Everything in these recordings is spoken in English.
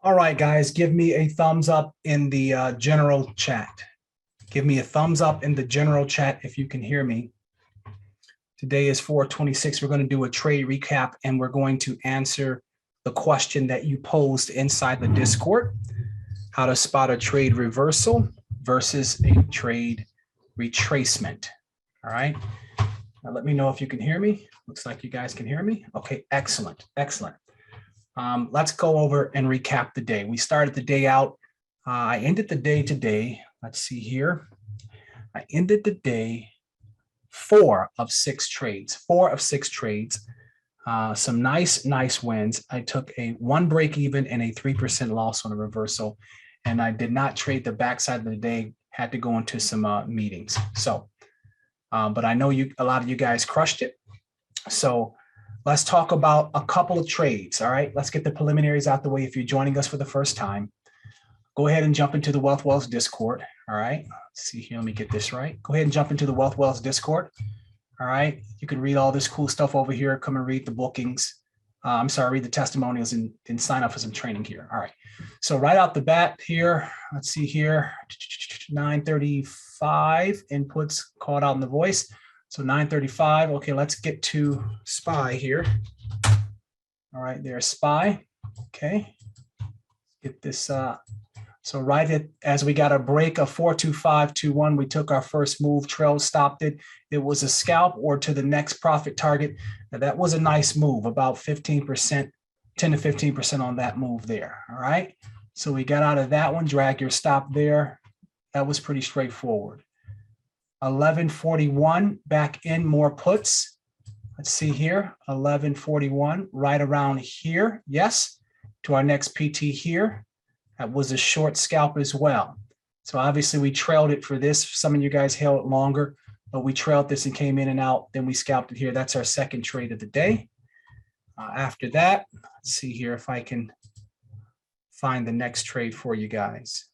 All right, guys, give me a thumbs up in the general chat. Give me a thumbs up in the general chat if you can hear me. Today is 4/26. We're going to do a trade recap, and we're going to answer the question that you posed inside the Discord: how to spot a trade reversal versus a trade retracement. All right. Now let me know if you can hear me. Looks like you guys can hear me. Okay, excellent, excellent. Let's go over and recap the day. We started the day out. I ended the day today. Let's see here. I ended the day 4 of 6 trades. 4 of 6 trades. Some nice wins. I took a 1 break even and a 3% loss on a reversal, and I did not trade the backside of the day. Had to go into some meetings. So, but I know a lot of you guys crushed it. So let's talk about a couple of trades. All right, let's get the preliminaries out the way. If you're joining us for the first time, go ahead and jump into the Wealth Wells Discord. All right, let's see here. Let me get this right. Go ahead and jump into the Wealth Wells Discord. All right, you can read all this cool stuff over here. Come and read the bookings. Read the testimonials and sign up for some training here. All right, so right out the bat here, let's see here, 9:35 inputs called out in the voice. So 9:35. Okay, let's get to SPY here. All right, there's SPY. Okay, get this. So right as we got a break of 42521, we took our first move, trailed, stopped it. It was a scalp or to the next profit target. Now that was a nice move, about 15%, 10 to 15% on that move there. All right. So we got out of that one, drag your stop there. That was pretty straightforward. 1141, back in, more puts. Let's see here, 1141, right around here. Yes, to our next PT here. That was a short scalp as well. So obviously we trailed it for this. Some of you guys held it longer, but we trailed this and came in and out. Then we scalped it here. That's our second trade of the day. After that, let's see here if I can find the next trade for you guys.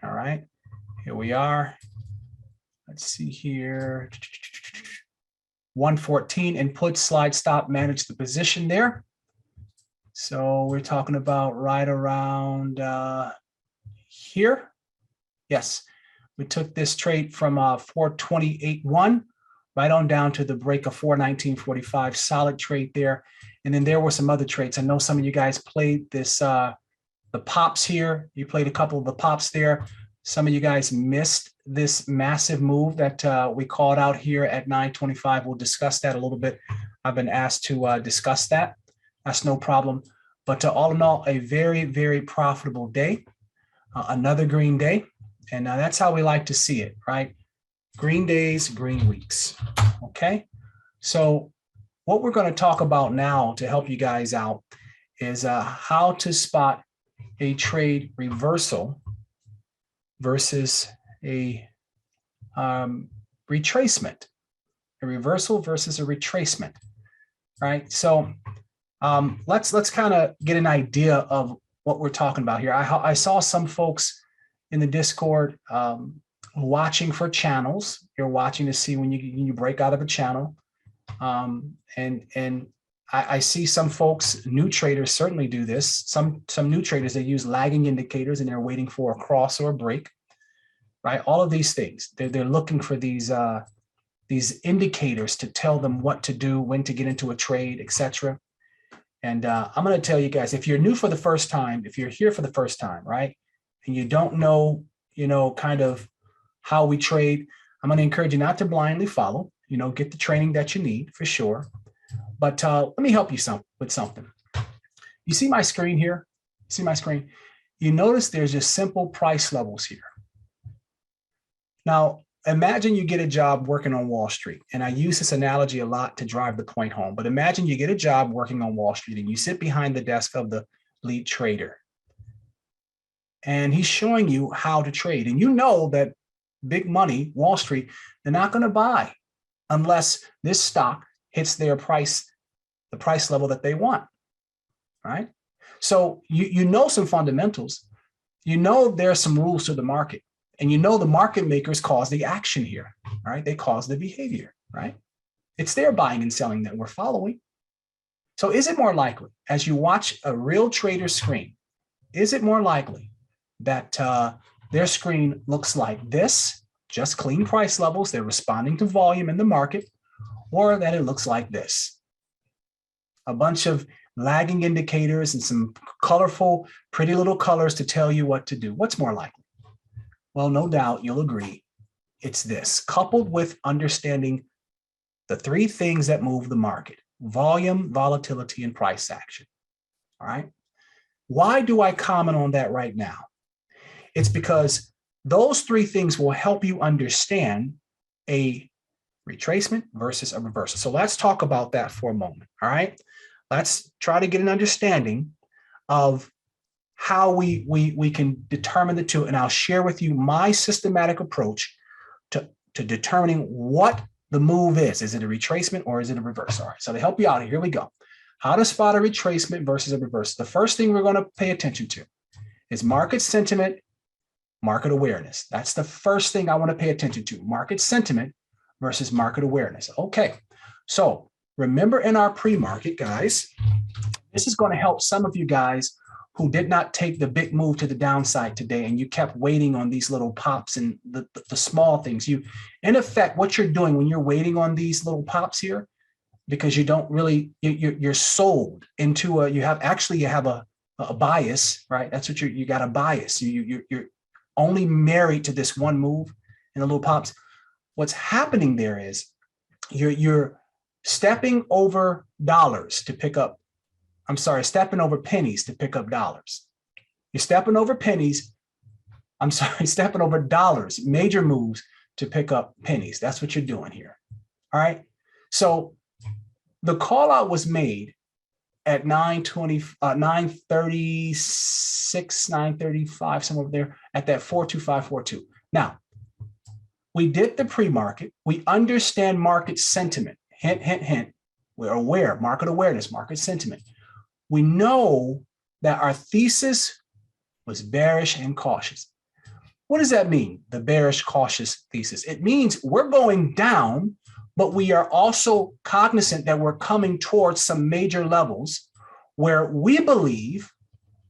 All right, here we are. Let's see here. 114 input, slide stop, manage the position there. So we're talking about right around here. Yes, we took this trade from 428.1 right on down to the break of 419.45. Solid trade there. And then there were some other trades. I know some of you guys played this, the pops here. You played a couple of the pops there. Some of you guys missed this massive move that we called out here at 9:25. We'll discuss that a little bit. I've been asked to discuss that. That's no problem. But all in all, a very, very profitable day, another green day. And that's how we like to see it, right? Green days, green weeks. Okay. So what we're going to talk about now to help you guys out is how to spot a trade reversal versus a retracement, a reversal versus a retracement, right? So let's kind of get an idea of what we're talking about here. I saw some folks in the Discord watching for channels. You're watching to see when you break out of a channel, and I see some folks, new traders certainly do this. Some new traders, they use lagging indicators and they're waiting for a cross or a break, right? All of these things, they're looking for these indicators to tell them what to do, when to get into a trade, etc. And I'm going to tell you guys, if you're new for the first time, if you're here for the first time, right, and you don't know, kind of how we trade, I'm going to encourage you not to blindly follow, get the training that you need for sure. But let me help you with something. You see my screen here? See my screen? You notice there's just simple price levels here. Now, imagine you get a job working on Wall Street. And I use this analogy a lot to drive the point home. But imagine you get a job working on Wall Street and you sit behind the desk of the lead trader. And he's showing you how to trade. And you know that big money, Wall Street, they're not going to buy unless this stock hits their price, the price level that they want, right? So you know some fundamentals. You know there are some rules to the market. And the market makers cause the action here, right? They cause the behavior, right? It's their buying and selling that we're following. So is it more likely, as you watch a real trader screen, is it more likely that their screen looks like this, just clean price levels, they're responding to volume in the market, or that it looks like this? A bunch of lagging indicators and some colorful, pretty little colors to tell you what to do. What's more likely? Well, no doubt you'll agree it's this, coupled with understanding the three things that move the market: volume, volatility, and price action. All right. Why do I comment on that right now? It's because those three things will help you understand a retracement versus a reversal. So let's talk about that for a moment. All right. Let's try to get an understanding of how we can determine the two. And I'll share with you my systematic approach to determining what the move is. Is it a retracement or is it a reverse? All right. So to help you out, here we go. How to spot a retracement versus a reverse. The first thing we're going to pay attention to is market sentiment, market awareness. That's the first thing I want to pay attention to: market sentiment versus market awareness. Okay. So remember, in our pre-market, guys, this is going to help some of you guys who did not take the big move to the downside today, and you kept waiting on these little pops and the small things. You, in effect, what you're doing when you're waiting on these little pops here, because you don't really, you're sold into a, you have a bias, right? That's what you got a bias. You're only married to this one move and the little pops. What's happening there is you're stepping over dollars to pick up, stepping over pennies to pick up dollars. You're stepping over pennies, stepping over dollars, major moves to pick up pennies. That's what you're doing here. All right. So the call out was made at 936, 935, somewhere over there at that 42542. Now, we did the pre-market. We understand market sentiment. Hint, hint, hint. We're aware, market awareness, market sentiment. We know that our thesis was bearish and cautious. What does that mean, the bearish cautious thesis? It means we're going down, but we are also cognizant that we're coming towards some major levels where we believe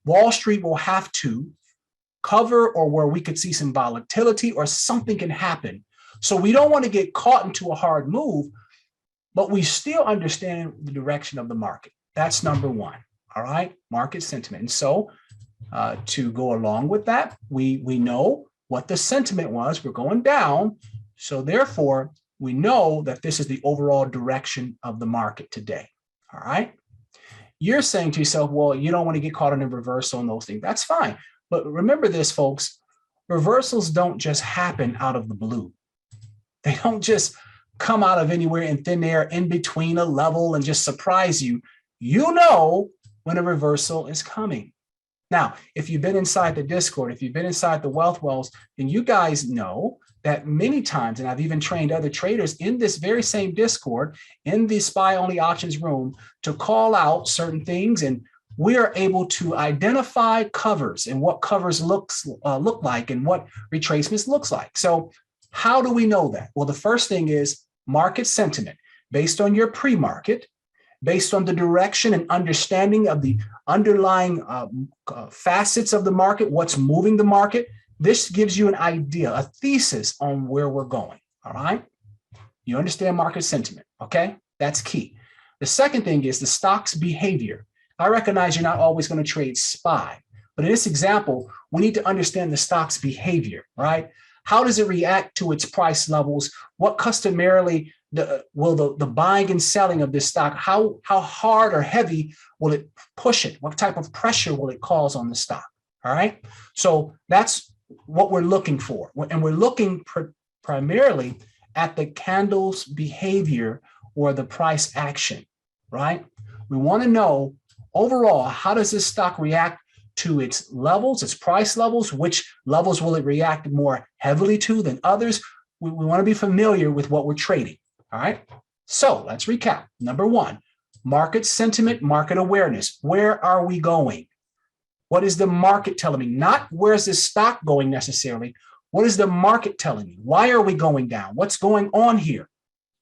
Wall Street will have to cover, or where we could see some volatility or something can happen. So we don't want to get caught into a hard move, but we still understand the direction of the market. That's number one. All right, market sentiment. And so to go along with that, we know what the sentiment was. We're going down. So therefore, we know that this is the overall direction of the market today. All right. You're saying to yourself, well, you don't want to get caught in a reversal and those things. That's fine. But remember this, folks, reversals don't just happen out of the blue. They don't just come out of anywhere in thin air in between a level and just surprise you. You know when a reversal is coming. Now, if you've been inside the Discord, if you've been inside the Wealth Wells, then you guys know that many times, and I've even trained other traders in this very same Discord, in the SPY only options room, to call out certain things, and we are able to identify covers and what covers look like and what retracements looks like. So how do we know that? Well, the first thing is market sentiment based on your pre-market, based on the direction and understanding of the underlying facets of the market, what's moving the market. This gives you an idea, a thesis on where we're going. All right. You understand market sentiment. Okay. That's key. The second thing is the stock's behavior. I recognize you're not always going to trade SPY, but in this example, we need to understand the stock's behavior, right? How does it react to its price levels? What customarily will the buying and selling of this stock, how hard or heavy will it push it? What type of pressure will it cause on the stock? All right. So that's what we're looking for. And we're looking primarily at the candle's behavior or the price action, right? We want to know overall, how does this stock react to its levels, its price levels? Which levels will it react more heavily to than others? We want to be familiar with what we're trading. All right. So let's recap. Number one, market sentiment, market awareness. Where are we going? What is the market telling me? Not where's this stock going necessarily. What is the market telling me? Why are we going down? What's going on here?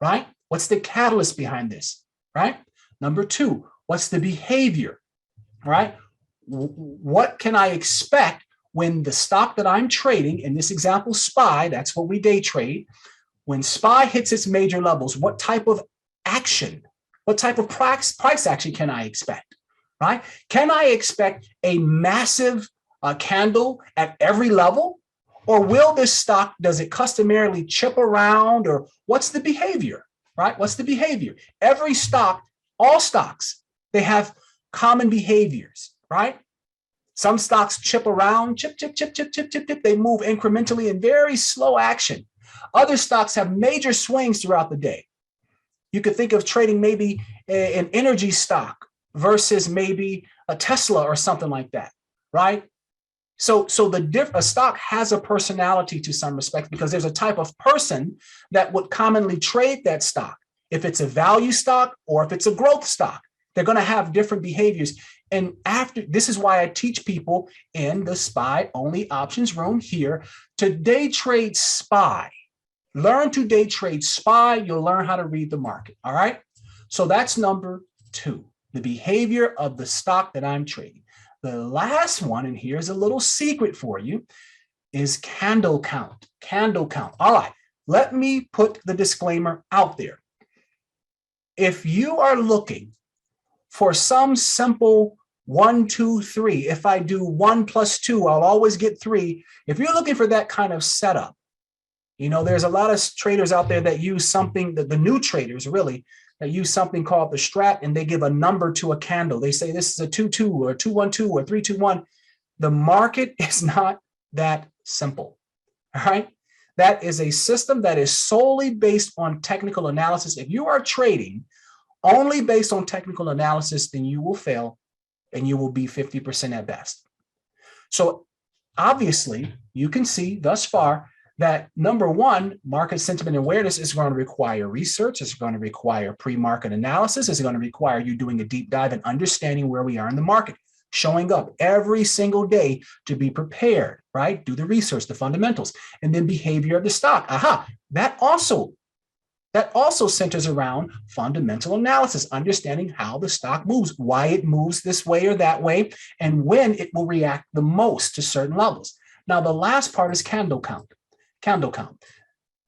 Right? What's the catalyst behind this? Right? Number two, What's the behavior, right? What can I expect when the stock that I'm trading, in this example, SPY, that's what we day trade, when SPY hits its major levels, what type of action, what type of price action can I expect, right? Can I expect a massive candle at every level? Or will this stock, does it customarily chip around, or what's the behavior, right? What's the behavior? Every stock, all stocks, they have common behaviors, right? Some stocks chip around, chip, chip, chip, chip, chip, chip, chip. They move incrementally in very slow action. Other stocks have major swings throughout the day. You could think of trading maybe an energy stock versus maybe a Tesla or something like that, right? So a stock has a personality to some respect, because there's a type of person that would commonly trade that stock. If it's a value stock or if it's a growth stock, they're going to have different behaviors. And this is why I teach people in the SPY only options room here to day trade SPY. Learn to day trade SPY. You'll learn how to read the market. All right. So that's number 2, the behavior of the stock that I'm trading. The last one, and here's a little secret for you, is candle count. Candle count. All right. Let me put the disclaimer out there. If you are looking for some simple 1, 2, 3, if I do 1 plus 2, I'll always get 3. If you're looking for that kind of setup, you know, there's a lot of traders out there that use something, the new traders really, that use something called the strat, and they give a number to a candle. They say this is a 2-2 or 2-1-2 or 3-2-1. The market is not that simple. All right. That is a system that is solely based on technical analysis. If you are trading only based on technical analysis, then you will fail and you will be 50% at best. So obviously, you can see thus far that number 1, market sentiment awareness is going to require research. It's going to require pre-market analysis. It's going to require you doing a deep dive and understanding where we are in the market, showing up every single day to be prepared, right? Do the research, the fundamentals, and then behavior of the stock. Aha, that also centers around fundamental analysis, understanding how the stock moves, why it moves this way or that way, and when it will react the most to certain levels. Now, the last part is candle count. Candle count.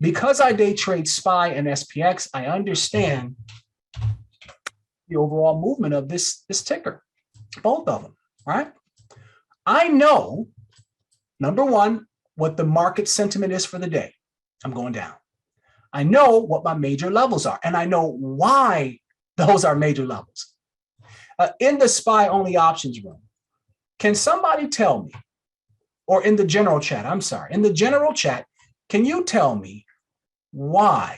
Because I day trade SPY and SPX, I understand the overall movement of this ticker, both of them, right? I know, number 1, what the market sentiment is for the day. I'm going down. I know what my major levels are, and I know why those are major levels. In the SPY only options room, can somebody tell me, or in the general chat, in the general chat, can you tell me why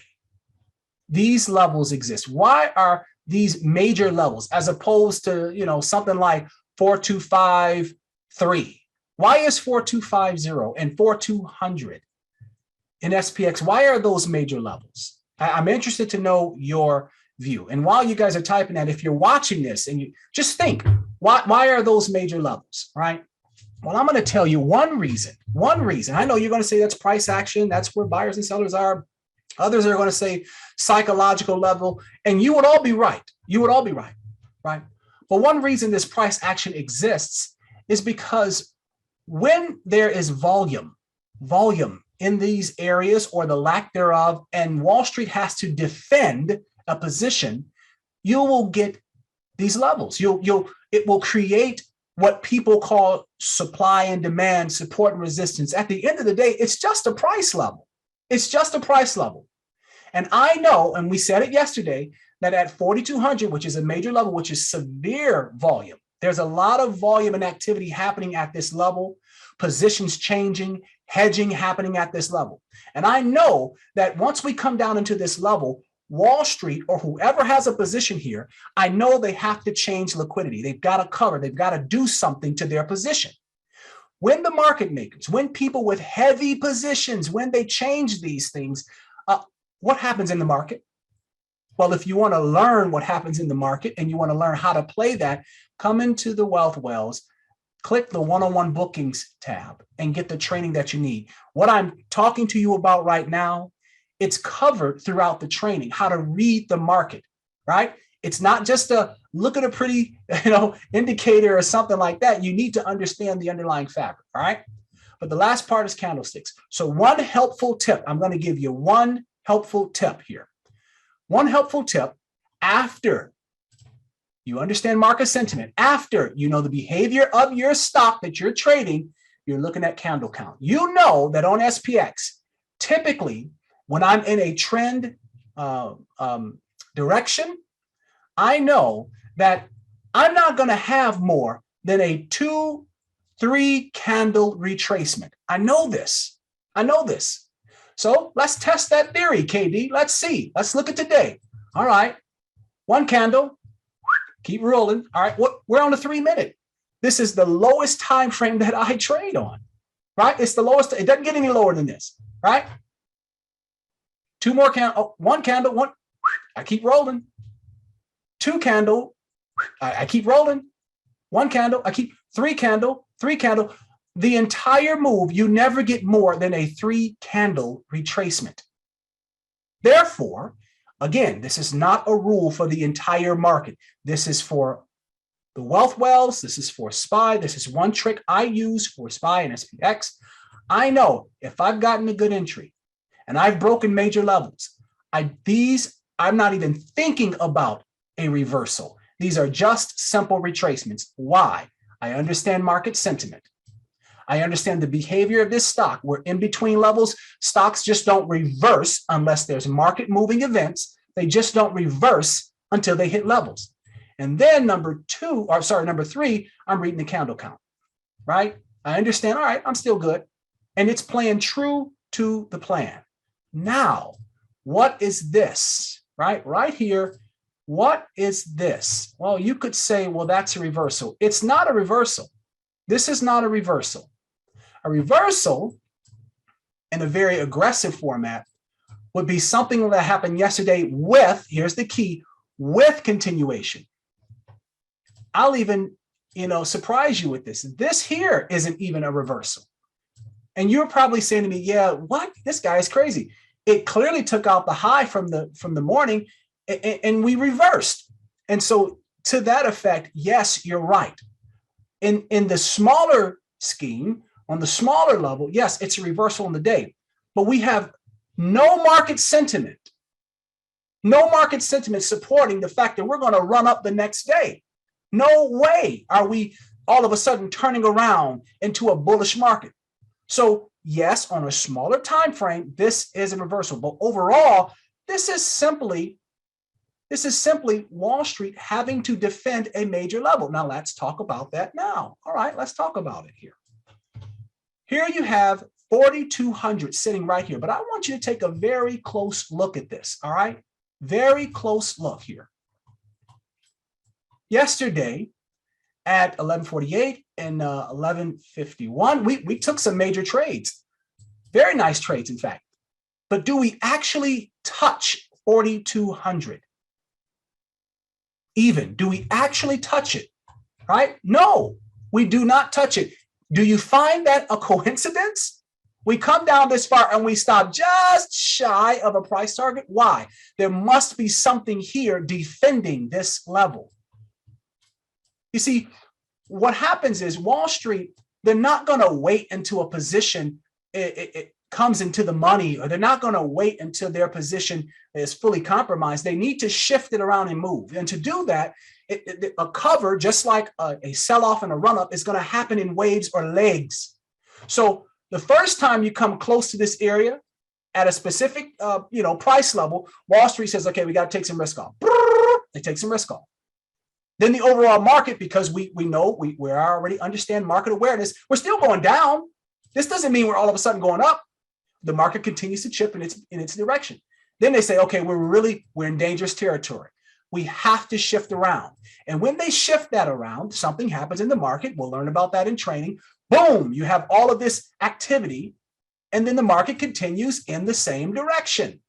these levels exist? Why are these major levels as opposed to, you know, something like 4253? Why is 4250 and 4200 in SPX? Why are those major levels? I'm interested to know your view. And while you guys are typing that, if you're watching this and you just think, why are those major levels, right? Well, I'm going to tell you one reason. I know you're going to say that's price action. That's where buyers and sellers are. Others are going to say psychological level. And you would all be right. Right? But one reason this price action exists is because when there is volume in these areas or the lack thereof, and Wall Street has to defend a position, you will get these levels. It will create what people call supply and demand, support and resistance. At the end of the day, it's just a price level. And I know, and we said it yesterday, that at 4,200, which is a major level, which is severe volume, there's a lot of volume and activity happening at this level, positions changing, hedging happening at this level. And I know that once we come down into this level, Wall Street or whoever has a position here, I know they have to change liquidity. They've got to cover, they've got to do something to their position. When the market makers, when people with heavy positions, when they change these things, what happens in the market? Well, if you want to learn what happens in the market and you want to learn how to play that, come into the Wealth Wells, click the one-on-one bookings tab and get the training that you need. What I'm talking to you about right now, it's covered throughout the training, how to read the market, right? It's not just a look at a pretty, indicator or something like that. You need to understand the underlying fabric, all right? But the last part is candlesticks. So one helpful tip, I'm going to give you one helpful tip here. One helpful tip after you understand market sentiment, after you know the behavior of your stock that you're trading, you're looking at candle count. You know that on SPX, typically when I'm in a trend direction, I know that I'm not going to have more than a 2-3 candle retracement. I know this. I know this. So let's test that theory, KD. Let's see. Let's look at today. All right. One candle. Keep rolling. All right. We're on the 3-minute. This is the lowest time frame that I trade on. Right? It's the lowest. It doesn't get any lower than this. Right? Two more candle. One candle. One. I keep rolling. Two candle. I keep rolling. One candle. I keep 3 candle. 3 candle. The entire move, you never get more than a 3 candle retracement. Therefore, again, this is not a rule for the entire market. This is for the wealth wells. This is for SPY. This is one trick I use for SPY and SPX. I know if I've gotten a good entry and I've broken major levels, I'm not even thinking about a reversal. These are just simple retracements. Why? I understand market sentiment. I understand the behavior of this stock. We're in between levels. Stocks just don't reverse unless there's market moving events. They just don't reverse until they hit levels. And then number 3, I'm reading the candle count, right? I understand, all right, I'm still good. And it's playing true to the plan. Now, what is this, right? Right here, what is this? Well, you could say, well, that's a reversal. It's not a reversal. This is not a reversal. A reversal in a very aggressive format would be something that happened yesterday with, here's the key, with continuation. I'll even, surprise you with this. This here isn't even a reversal. And you're probably saying to me, yeah, what? This guy is crazy. It clearly took out the high from the morning and we reversed. And so to that effect, yes, you're right. In the smaller scheme, on the smaller level, yes, it's a reversal on the day, but we have no market sentiment supporting the fact that we're going to run up the next day. No way are we all of a sudden turning around into a bullish market. So yes, on a smaller time frame, this is a reversal, but overall, this is simply Wall Street having to defend a major level. Now let's talk about that now. All right, let's talk about it here. Here you have 4,200 sitting right here, but I want you to take a very close look at this, all right? Very close look here. Yesterday at 11:48 and 11:51, we took some major trades, very nice trades, in fact. But do we actually touch 4,200? Even, do we actually touch it, right? No, we do not touch it. Do you find that a coincidence? We come down this far and we stop just shy of a price target. Why? There must be something here defending this level. You see, what happens is Wall Street, they're not going to wait until a position it comes into the money, or they're not going to wait until their position is fully compromised. They need to shift it around and move. And to do that, a cover, just like a sell-off and a run-up, is going to happen in waves or legs. So the first time you come close to this area at a specific price level, Wall Street says, okay, we got to take some risk off. They take some risk off. Then the overall market, because we know we already understand market awareness, we're still going down. This doesn't mean we're all of a sudden going up. The market continues to chip in its direction. Then they say, okay, we're in dangerous territory. We have to shift around. And when they shift that around, something happens in the market. We'll learn about that in training. Boom, you have all of this activity, and then the market continues in the same direction.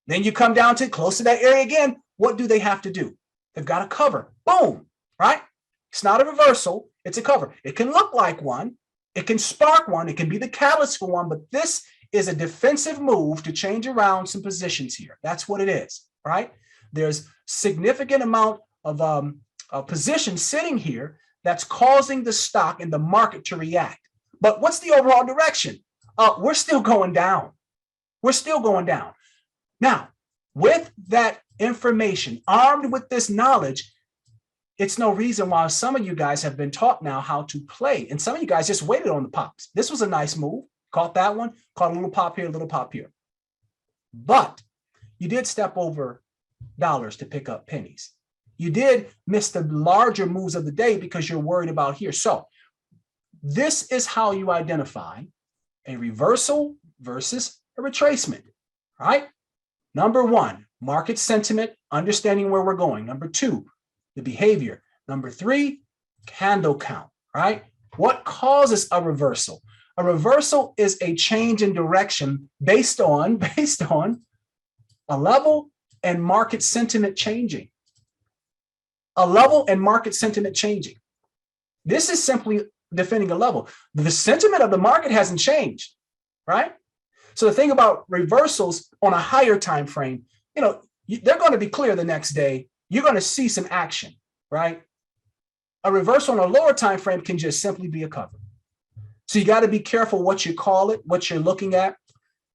Then you come down to close to that area again. What do they have to do? They've got a cover. Boom, right? It's not a reversal. It's a cover. It can look like one. It can spark one. It can be the catalyst for one, but this is a defensive move to change around some positions here. That's what it is, right? There's significant amount of position sitting here that's causing the stock and the market to react. But what's the overall direction? We're still going down. We're still going down. Now, with that information, armed with this knowledge, it's no reason why some of you guys have been taught now how to play. And some of you guys just waited on the pops. This was a nice move. Caught that one, caught a little pop here, a little pop here. But you did step over dollars to pick up pennies. You did miss the larger moves of the day because you're worried about here. So this is how you identify a reversal versus a retracement, right? Number one, market sentiment, understanding where we're going. Number two, the behavior. Number three, candle count, right? What causes a reversal? A reversal is a change in direction based on a level and market sentiment changing. A level and market sentiment changing. This is simply defending a level. The sentiment of the market hasn't changed, right? So the thing about reversals on a higher time frame, they're going to be clear the next day. You're going to see some action, right? A reversal on a lower time frame can just simply be a cover. So you got to be careful what you call it, what you're looking at.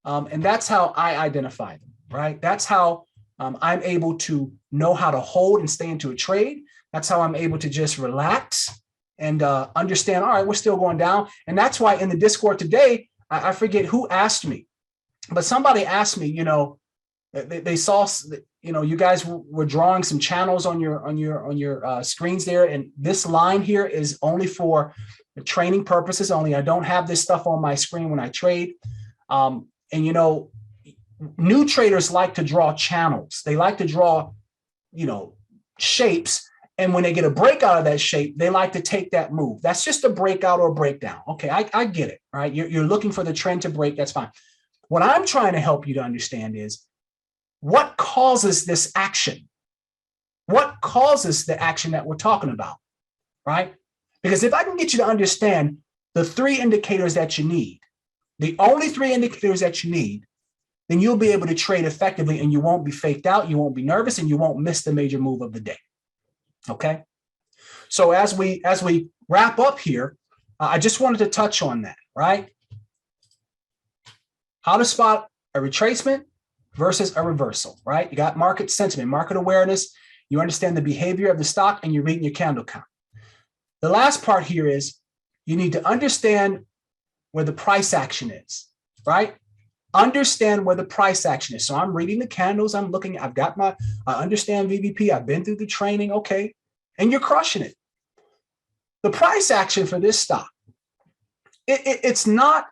And that's how I identify them, right? That's how I'm able to know how to hold and stay into a trade. That's how I'm able to just relax and understand, all right, we're still going down. And that's why in the Discord today, I forget who asked me, but somebody asked me, they saw, you guys were drawing some channels on your screens there. And this line here is only for training purposes only. I don't have this stuff on my screen when I trade. New traders like to draw channels. They like to draw, shapes. And when they get a breakout of that shape, they like to take that move. That's just a breakout or a breakdown. Okay, I get it, right? You're looking for the trend to break. That's fine. What I'm trying to help you to understand is what causes this action? What causes the action that we're talking about, right? Because if I can get you to understand the three indicators that you need, the only three indicators that you need, then you'll be able to trade effectively and you won't be faked out, you won't be nervous, and you won't miss the major move of the day. Okay. So as we wrap up here, I just wanted to touch on that, right? How to spot a retracement versus a reversal, right? You got market sentiment, market awareness, you understand the behavior of the stock, and you're reading your candle count. The last part here is you need to understand where the price action is, right? Understand where the price action is. So I'm reading the candles. I'm looking, I understand VVP. I've been through the training. Okay. And you're crushing it. The price action for this stock, it's not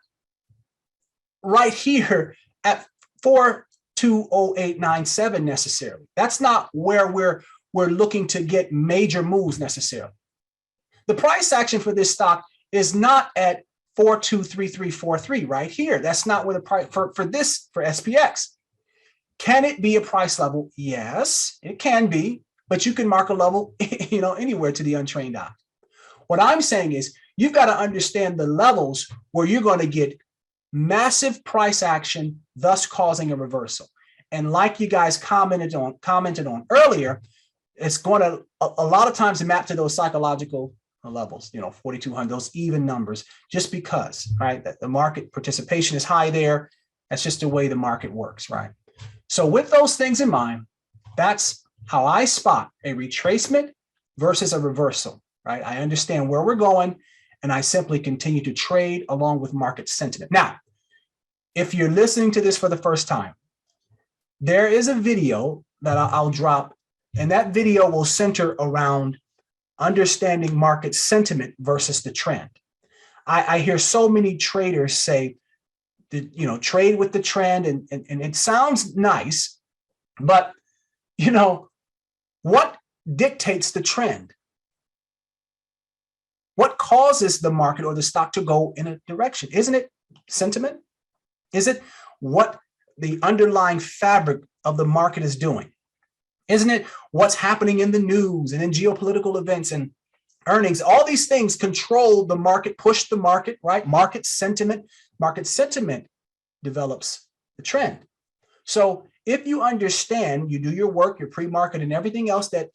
right here at 420897 necessarily. That's not where we're looking to get major moves necessarily. The price action for this stock is not at 423343 right here. That's not where the price for SPX. Can it be a price level? Yes, it can be, but you can mark a level, anywhere to the untrained eye. What I'm saying is you've got to understand the levels where you're going to get massive price action, thus causing a reversal. And like you guys commented on earlier, it's going to a lot of times map to those psychological levels, 4,200, those even numbers, just because, right, that the market participation is high there. That's just the way the market works, right? So with those things in mind, that's how I spot a retracement versus a reversal, right? I understand where we're going, and I simply continue to trade along with market sentiment. Now, if you're listening to this for the first time, there is a video that I'll drop, and that video will center around understanding market sentiment versus the trend. I hear so many traders say that, trade with the trend, and it sounds nice, but, what dictates the trend? What causes the market or the stock to go in a direction? Isn't it sentiment? Is it what the underlying fabric of the market is doing? Isn't it what's happening in the news and in geopolitical events and earnings? All these things control the market, push the market, right? Market sentiment develops the trend. So If you understand, you do your work, your pre-market and everything else that,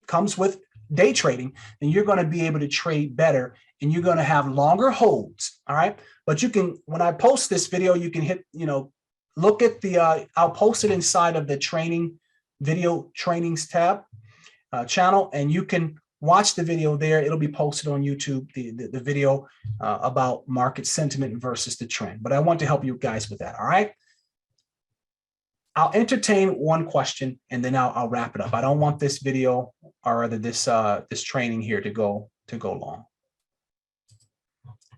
comes with day trading, then you're going to be able to trade better and you're going to have longer holds. All right. But you can, when I post this video, you can hit, look at the, I'll post it inside of the training video trainings tab channel, and you can watch the video there. It'll be posted on YouTube, the video about market sentiment versus the trend. But I want to help you guys with that. All right. I'll entertain one question and then I'll wrap it up. I don't want this video or rather this training here to go long.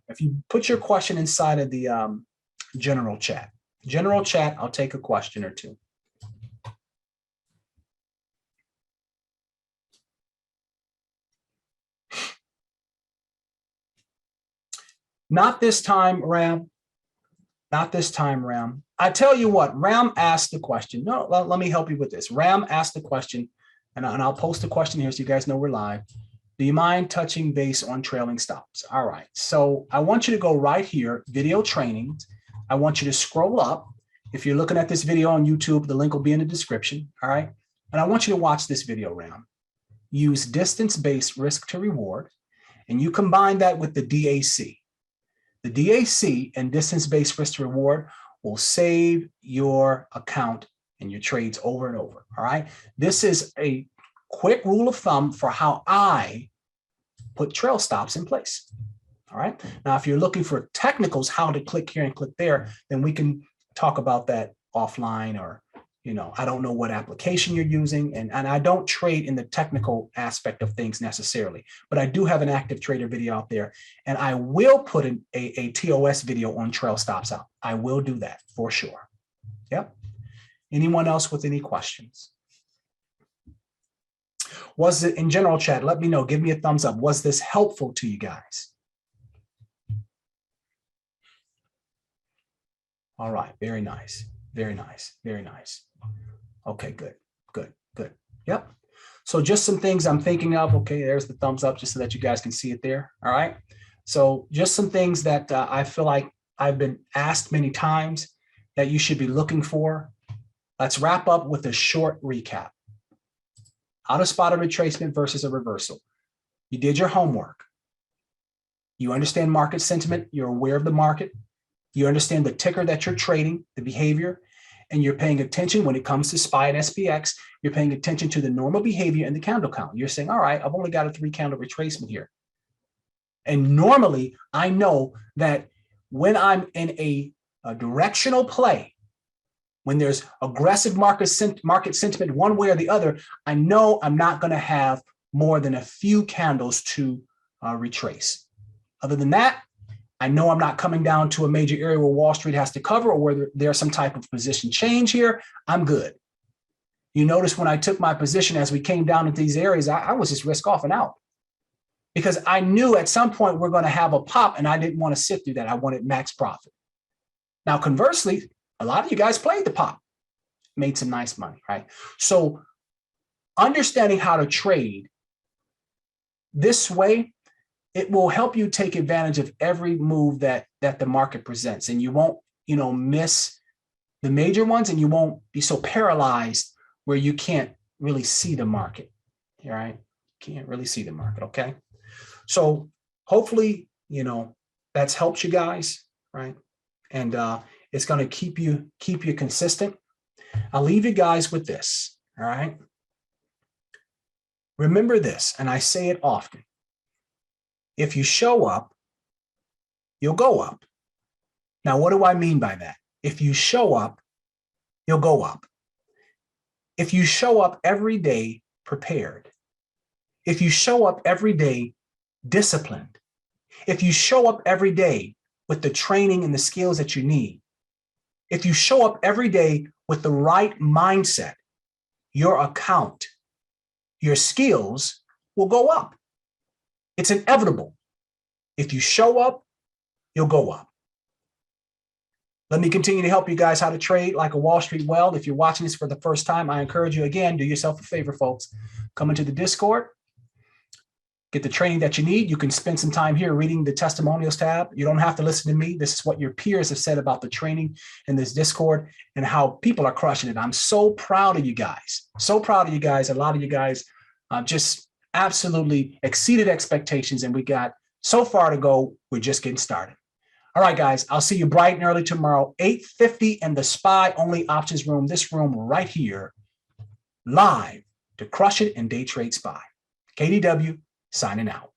If you put your question inside of the general chat, I'll take a question or two. Not this time, Ram. Not this time, Ram. I tell you what, Ram asked the question. No, let me help you with this. Ram asked the question, and I'll post the question here so you guys know we're live. Do you mind touching base on trailing stops? All right. So I want you to go right here, video trainings. I want you to scroll up. If you're looking at this video on YouTube, the link will be in the description. All right. And I want you to watch this video, Ram. Use distance-based risk to reward, and you combine that with the DAC. The DAC and distance-based risk to reward will save your account and your trades over and over. All right. This is a quick rule of thumb for how I put trail stops in place. All right. Now, if you're looking for technicals, how to click here and click there, then we can talk about that offline, or, I don't know what application you're using. And I don't trade in the technical aspect of things necessarily, but I do have an active trader video out there, and I will put a TOS video on trail stops out. I will do that for sure. Yep. Anyone else with any questions? Was it, in general chat, let me know, give me a thumbs up. Was this helpful to you guys? All right, very nice, very nice, very nice. Okay, good. Yep. So just some things I'm thinking of. Okay, there's the thumbs up just so that you guys can see it there. All right. So just some things that I feel like I've been asked many times that you should be looking for. Let's wrap up with a short recap. How to spot a retracement versus a reversal. You did your homework. You understand market sentiment. You're aware of the market. You understand the ticker that you're trading, the behavior, and you're paying attention when it comes to SPY and SPX. You're paying attention to the normal behavior and the candle count. You're saying, all right, I've only got a 3-candle retracement here. And normally I know that when I'm in a directional play, when there's aggressive market sentiment one way or the other, I know I'm not going to have more than a few candles to retrace. Other than that, I know I'm not coming down to a major area where Wall Street has to cover, or where there's some type of position change here. I'm good. You notice when I took my position as we came down into these areas, I was just risk off and out, because I knew at some point we're going to have a pop, and I didn't want to sit through that. I wanted max profit. Now, conversely, a lot of you guys played the pop, made some nice money, right? So understanding how to trade this way, it will help you take advantage of every move that the market presents, and you won't, miss the major ones, and you won't be so paralyzed where you can't really see the market. All right, can't really see the market. Okay, so hopefully, that's helped you guys, right? And it's going to keep you consistent. I'll leave you guys with this. All right, remember this, and I say it often. If you show up, you'll go up. Now, what do I mean by that? If you show up, you'll go up. If you show up every day prepared, if you show up every day disciplined, if you show up every day with the training and the skills that you need, if you show up every day with the right mindset, your account, your skills will go up. It's inevitable. If you show up, you'll go up. Let me continue to help you guys how to trade like a Wall Street whale. If you're watching this for the first time, I encourage you, again, do yourself a favor, folks. Come into the Discord. get the training that you need. You can spend some time here reading the testimonials tab. You don't have to listen to me. This is what your peers have said about the training in this Discord and how people are crushing it. I'm so proud of you guys. So proud of you guys. A lot of you guys just absolutely exceeded expectations, and we got so far to go. We're just getting started. All right, guys, I'll see you bright and early tomorrow, 8:50 in the SPY only options room, this room right here, live to crush it in day trade SPY. KDW signing out.